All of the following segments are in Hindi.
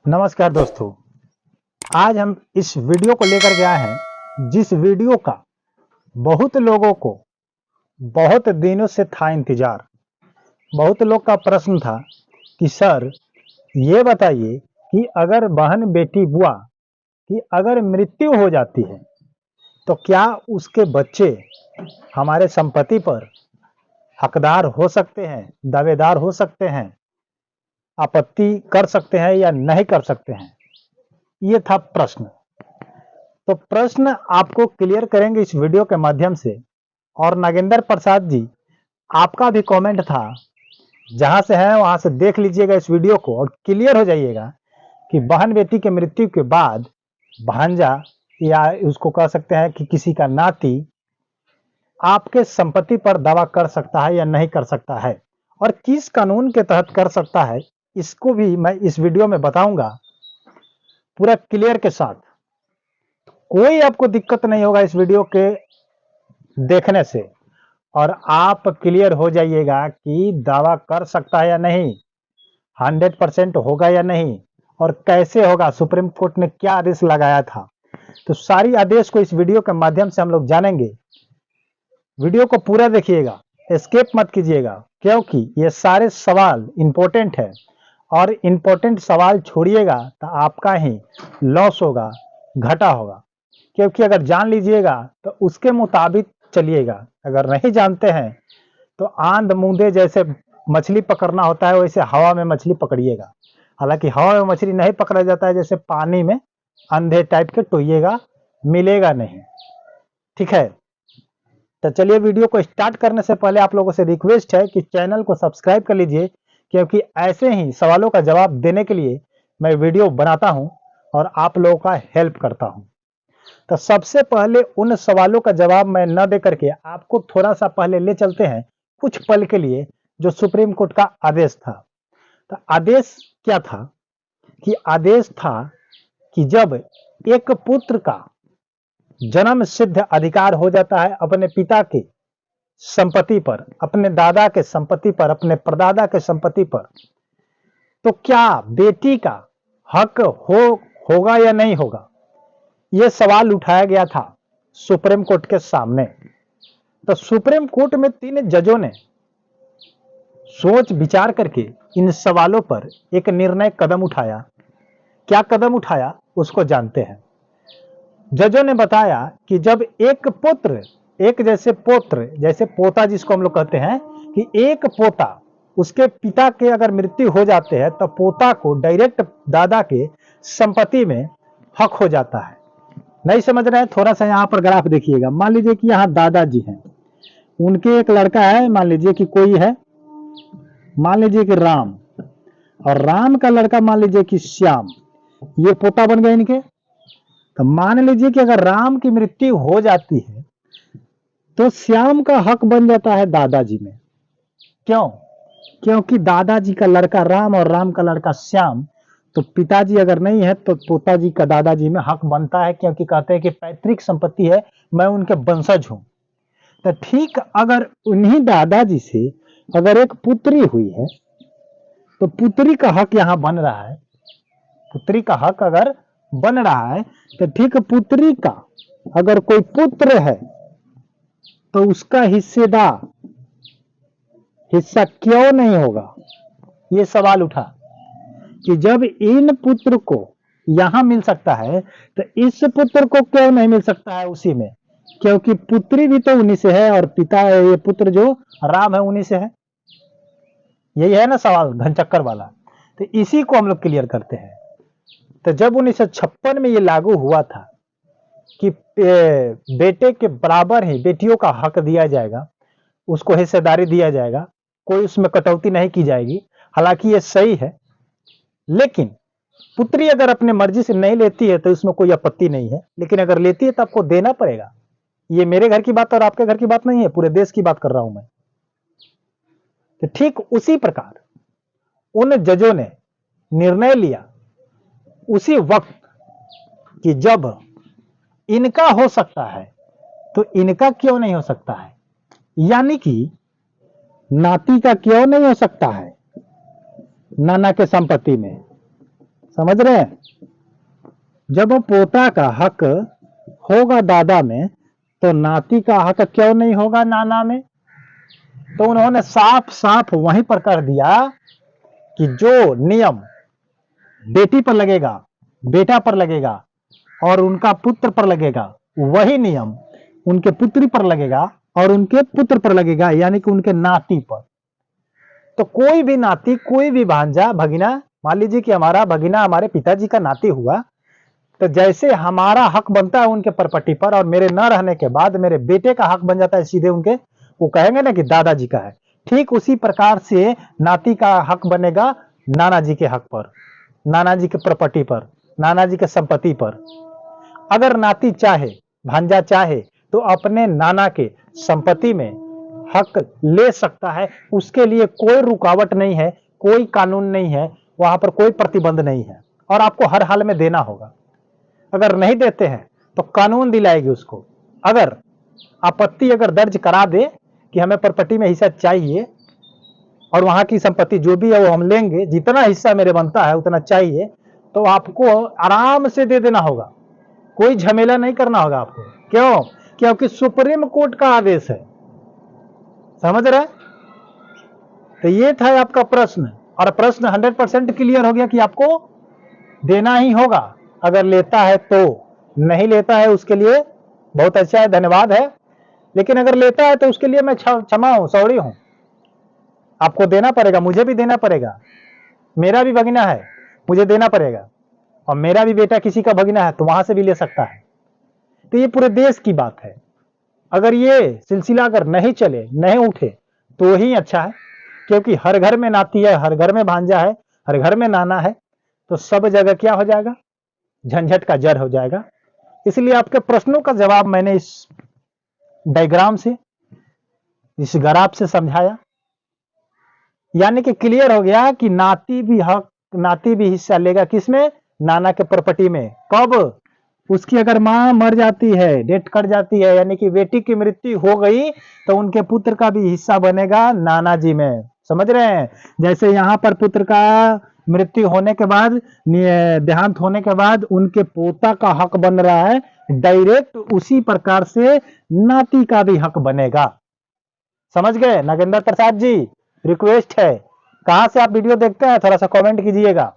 नमस्कार दोस्तों, आज हम इस वीडियो को लेकर के आए हैं जिस वीडियो का बहुत लोगों को बहुत दिनों से था इंतजार। बहुत लोग का प्रश्न था कि सर ये बताइए कि अगर बहन बेटी बुआ की अगर मृत्यु हो जाती है तो क्या उसके बच्चे हमारे संपत्ति पर हकदार हो सकते हैं, दावेदार हो सकते हैं, आपत्ति कर सकते हैं या नहीं कर सकते हैं? ये था प्रश्न। तो प्रश्न आपको क्लियर करेंगे इस वीडियो के माध्यम से। और नागेंद्र प्रसाद जी, आपका भी कमेंट था, जहां से है वहां से देख लीजिएगा इस वीडियो को और क्लियर हो जाइएगा कि बहन बेटी के मृत्यु के बाद भांजा या उसको कह सकते हैं कि किसी का नाती आपके संपत्ति पर दावा कर सकता है या नहीं कर सकता है, और किस कानून के तहत कर सकता है, इसको भी मैं इस वीडियो में बताऊंगा पूरा क्लियर के साथ। कोई आपको दिक्कत नहीं होगा इस वीडियो के देखने से, और आप क्लियर हो जाइएगा कि दावा कर सकता है या नहीं, 100% होगा या नहीं, और कैसे होगा, सुप्रीम कोर्ट ने क्या आदेश लगाया था। तो सारी आदेश को इस वीडियो के माध्यम से हम लोग जानेंगे। वीडियो को पूरा देखिएगा, एस्केप मत कीजिएगा, क्योंकि ये सारे सवाल इंपॉर्टेंट है और इंपॉर्टेंट सवाल छोड़िएगा तो आपका ही लॉस होगा, घाटा होगा। क्योंकि अगर जान लीजिएगा तो उसके मुताबिक चलिएगा, अगर नहीं जानते हैं तो आंध मूंदे जैसे मछली पकड़ना होता है वैसे हवा में मछली पकड़िएगा। हालांकि हवा में मछली नहीं पकड़ा जाता है, जैसे पानी में अंधे टाइप के टोइएगा, मिलेगा नहीं। ठीक है, तो चलिए वीडियो को स्टार्ट करने से पहले आप लोगों से रिक्वेस्ट है कि चैनल को सब्सक्राइब कर लीजिए, क्योंकि ऐसे ही सवालों का जवाब देने के लिए मैं वीडियो बनाता हूं और आप लोगों का हेल्प करता हूं। तो सबसे पहले उन सवालों का जवाब मैं न दे करके आपको थोड़ा सा पहले ले चलते हैं कुछ पल के लिए, जो सुप्रीम कोर्ट का आदेश था। तो आदेश क्या था? कि आदेश था कि जब एक पुत्र का जन्म सिद्ध अधिकार हो जाता है अपने पिता के संपत्ति पर, अपने दादा के संपत्ति पर, अपने परदादा के संपत्ति पर, तो क्या बेटी का हक होगा या नहीं होगा? यह सवाल उठाया गया था सुप्रीम कोर्ट के सामने। तो सुप्रीम कोर्ट में 3 जजों ने सोच विचार करके इन सवालों पर एक निर्णय कदम उठाया। क्या कदम उठाया उसको जानते हैं। जजों ने बताया कि जब एक पुत्र, एक जैसे पुत्र, जैसे पोता जिसको हम लोग कहते हैं, कि एक पोता उसके पिता के अगर मृत्यु हो जाते हैं तो पोता को डायरेक्ट दादा के संपत्ति में हक हो जाता है। नहीं समझ रहे हैं? थोड़ा सा यहाँ पर ग्राफ देखिएगा। मान लीजिए कि यहाँ दादाजी हैं, उनके एक लड़का है, मान लीजिए कि कोई है, मान लीजिए कि राम, और राम का लड़का मान लीजिए कि श्याम, ये पोता बन गए इनके। तो मान लीजिए कि अगर राम की मृत्यु हो जाती है तो श्याम का हक बन जाता है दादाजी में। क्यों? क्योंकि दादाजी का लड़का राम और राम का लड़का श्याम, तो पिताजी अगर नहीं है तो पोताजी का दादाजी में हक बनता है, क्योंकि कहते हैं कि पैतृक संपत्ति है, मैं उनके वंशज हूं। तो ठीक अगर उन्हीं दादाजी से अगर एक पुत्री हुई है तो पुत्री का हक यहां बन रहा है। पुत्री का हक अगर बन रहा है तो ठीक पुत्री का अगर कोई पुत्र है तो उसका हिस्सा क्यों नहीं होगा? ये सवाल उठा कि जब इन पुत्र को यहां मिल सकता है तो इस पुत्र को क्यों नहीं मिल सकता है उसी में? क्योंकि पुत्री भी तो उन्हीं से है और पिता, ये पुत्र जो राम है, उन्हीं से है। यही है ना सवाल, घनचक्कर वाला। तो इसी को हम लोग क्लियर करते हैं। तो जब 1956 में ये लागू हुआ था कि बेटे के बराबर ही बेटियों का हक दिया जाएगा, उसको हिस्सेदारी दिया जाएगा, कोई उसमें कटौती नहीं की जाएगी। हालांकि ये सही है, लेकिन पुत्री अगर अपने मर्जी से नहीं लेती है तो इसमें कोई आपत्ति नहीं है, लेकिन अगर लेती है तो आपको देना पड़ेगा। ये मेरे घर की बात और आपके घर की बात नहीं है, पूरे देश की बात कर रहा हूं मैं। तो ठीक उसी प्रकार उन जजों ने निर्णय लिया उसी वक्त कि जब इनका हो सकता है तो इनका क्यों नहीं हो सकता है, यानी कि नाती का क्यों नहीं हो सकता है नाना के संपत्ति में। समझ रहे हैं? जब वो पोता का हक होगा दादा में, तो नाती का हक क्यों नहीं होगा नाना में? तो उन्होंने साफ साफ वहीं पर कर दिया कि जो नियम बेटी पर लगेगा, बेटा पर लगेगा और उनका पुत्र पर लगेगा, वही नियम उनके पुत्री पर लगेगा और उनके पुत्र पर लगेगा, यानी कि उनके नाती पर। तो कोई भी नाती, कोई भी भांजा, भगिना, मान लीजिए कि हमारा भगिना हमारे पिताजी का नाती हुआ, तो जैसे हमारा हक बनता है उनके प्रॉपर्टी पर, और मेरे न रहने के बाद मेरे बेटे का हक बन जाता है सीधे उनके, वो कहेंगे ना कि दादाजी का है, ठीक उसी प्रकार से नाती का हक बनेगा नाना जी के हक पर, नाना जी के प्रॉपर्टी पर, नाना जी के संपत्ति पर। अगर नाती चाहे, भांजा चाहे, तो अपने नाना के संपत्ति में हक ले सकता है, उसके लिए कोई रुकावट नहीं है, कोई कानून नहीं है, वहां पर कोई प्रतिबंध नहीं है, और आपको हर हाल में देना होगा। अगर नहीं देते हैं तो कानून दिलाएगी उसको। अगर आपत्ति अगर दर्ज करा दे कि हमें प्रॉपर्टी में हिस्सा चाहिए और वहां की संपत्ति जो भी है वो हम लेंगे, जितना हिस्सा मेरे बनता है उतना चाहिए, तो आपको आराम से दे देना होगा, कोई झमेला नहीं करना होगा आपको। क्यों? क्योंकि सुप्रीम कोर्ट का आदेश है। समझ रहे? तो ये था आपका प्रश्न, और प्रश्न 100% क्लियर हो गया कि आपको देना ही होगा। अगर लेता है तो, नहीं लेता है उसके लिए बहुत अच्छा है, धन्यवाद है, लेकिन अगर लेता है तो उसके लिए मैं क्षमा हूं, सॉरी हूं। आपको देना पड़ेगा, मुझे भी देना पड़ेगा, मेरा भी भगिना है, मुझे देना पड़ेगा, और मेरा भी बेटा किसी का भगिना है तो वहां से भी ले सकता है। तो ये पूरे देश की बात है। अगर ये सिलसिला अगर नहीं चले, नहीं उठे, तो ही अच्छा है, क्योंकि हर घर में नाती है, हर घर में भांजा है, हर घर में नाना है, तो सब जगह क्या हो जाएगा? झंझट का जड़ हो जाएगा। इसलिए आपके प्रश्नों का जवाब मैंने इस डायग्राम से, इस ग्राफ से समझाया, यानी कि क्लियर हो गया कि नाती भी हक, नाती भी हिस्सा लेगा किसमें? नाना के प्रॉपर्टी में। कब? उसकी अगर मां मर जाती है, डेथ कर जाती है, यानी कि बेटी की मृत्यु हो गई, तो उनके पुत्र का भी हिस्सा बनेगा नाना जी में। समझ रहे हैं? जैसे यहां पर पुत्र का मृत्यु होने के बाद, देहांत होने के बाद उनके पोता का हक बन रहा है डायरेक्ट, उसी प्रकार से नाती का भी हक बनेगा। समझ गए? नागेंद्र प्रसाद जी, रिक्वेस्ट है, कहां से आप वीडियो देखते हैं थोड़ा सा कमेंट कीजिएगा,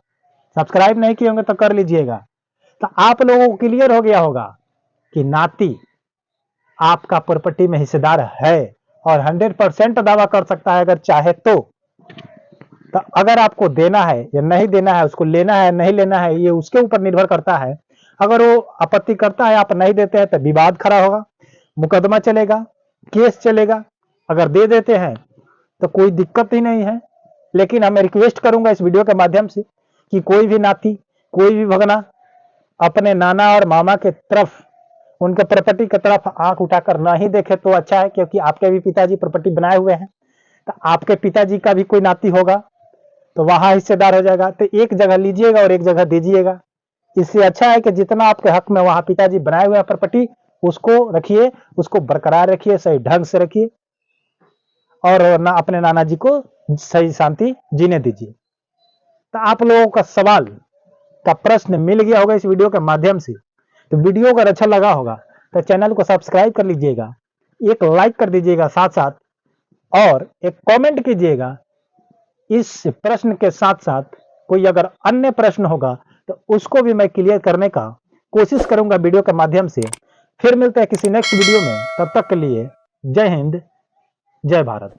सब्सक्राइब नहीं किए होंगे तो कर लीजिएगा। तो आप लोगों को क्लियर हो गया होगा कि नाती आपका प्रॉपर्टी में हिस्सेदार है, और 100% दावा कर सकता है अगर चाहे तो अगर आपको देना है या नहीं देना है, उसको लेना है नहीं लेना है, ये उसके ऊपर निर्भर करता है। अगर वो आपत्ति करता है, आप नहीं देते हैं, तो विवाद खड़ा होगा, मुकदमा चलेगा, केस चलेगा। अगर दे देते हैं तो कोई दिक्कत ही नहीं है। लेकिन मैं रिक्वेस्ट करूंगा इस वीडियो के माध्यम से कि कोई भी नाती, कोई भी भगना अपने नाना और मामा के तरफ, उनके प्रॉपर्टी की तरफ आंख उठाकर ना ही देखे तो अच्छा है, क्योंकि आपके भी पिताजी प्रॉपर्टी बनाए हुए हैं, तो आपके पिताजी का भी कोई नाती होगा तो वहां हिस्सेदार हो जाएगा। तो एक जगह लीजिएगा और एक जगह दीजिएगा। इससे अच्छा है कि जितना आपके हक में वहां पिताजी बनाए हुए हैं प्रॉपर्टी, उसको रखिए, उसको बरकरार रखिए, सही ढंग से रखिए, और ना अपने नाना जी को सही शांति जीने दीजिए। तो आप लोगों का सवाल का प्रश्न मिल गया होगा इस वीडियो के माध्यम से। तो वीडियो अगर अच्छा लगा होगा तो चैनल को सब्सक्राइब कर लीजिएगा, एक लाइक कर दीजिएगा साथ साथ, और एक कमेंट कीजिएगा। इस प्रश्न के साथ साथ कोई अगर अन्य प्रश्न होगा तो उसको भी मैं क्लियर करने का कोशिश करूंगा वीडियो के माध्यम से। फिर मिलते हैं किसी नेक्स्ट वीडियो में, तब तक के लिए जय हिंद, जय भारत।